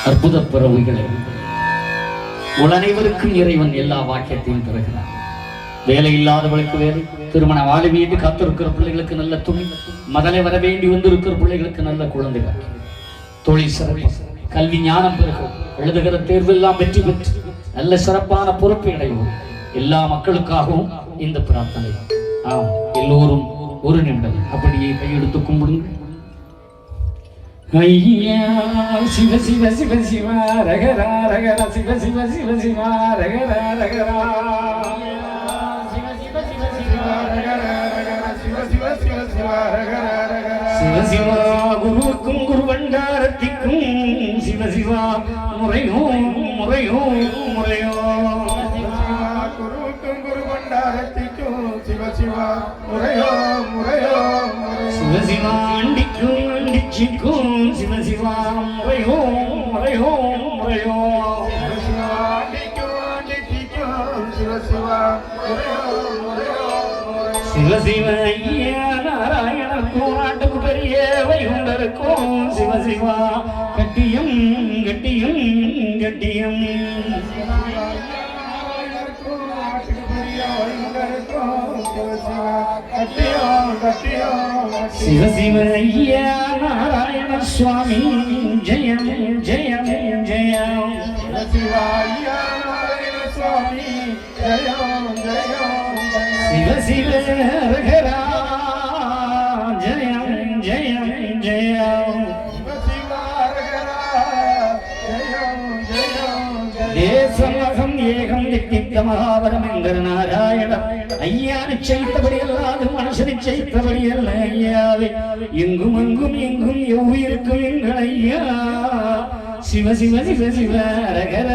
அற்புத பிறவிகளை அனைவருக்கும் இறைவன் எல்லா வாக்கியத்தையும் தருகிறார். வேலை இல்லாதவர்களுக்கு வேலை, திருமண வாழ வேண்டி காத்திருக்கிற பிள்ளைகளுக்கு நல்ல துணி, மகளை வர வேண்டி வந்திருக்கிற பிள்ளைகளுக்கு நல்ல குழந்தைகள், தொழில் சிறப்பு, கல்வி ஞானம் பெருகும், எழுதுகிற தேர்வெல்லாம் வெற்றி பெற்று நல்ல சிறப்பான பொறுப்பை அடைவோம். எல்லா மக்களுக்காகவும் இந்த பிரார்த்தனை. ஆம், எல்லோரும் ஒரு நிமிடம் அப்படியே கையெடுத்து கும்பிடுங்க. ஐயா சிவ சிவ சிவ சிவ ரகரா ரகரா சிவ சிவ சிவ சிவ ரகரா ரகரா சிவ சிவ சிவ சிவ ரகரா ரகரா சிவ சிவ சிவ சிவ ரகரா ரகரா சிவ சிவ குருவுக்கும் குருவண்டாரத்திக்கும் சிவ சிவ முறையோ முறையோ முறையோ குருவுக்கும் குருவண்டாரத்திக்கும் சிவ சிவ முறையோ முறையோ சிவ சிவ அண்டிக்கும் அண்டிச்சிக்கும் சிவ சிவா முறையோ முறையோ முறையோ சிவ சிவ ஐயா நாராயணக்கும் நாட்டுக்கு பெரிய வைகுண்டருக்கும் சிவ சிவா கட்டியம் கட்டியம் கட்டியம் சிவ சிவ ஐயா நாராயண சுவாமி ஜெயம் ஜெயம் ஜெயம் சிவ ஐயா நாராயண சுவாமி ஜெயம் ஜெயம் சிவ சிவ ஹரஹரா ஜெயம் ஜெயம் ஜெயம் சிவ ஹரஹரா ஜெயம் ஜெயம் தேசமகம் ஏகம் தித்தித்த மகாபரம் என்கிற நாராயண ஐயா நிச்சயித்தபடி அல்லாது மனுஷ நிச்சயித்தபடி அல்ல ஐயாவே, எங்கும் எங்கும் எங்கும் எவ்விருக்கும் எங்கள் ஐயா சிவ சிவ சிவ சிவ ரகர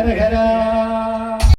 ரகர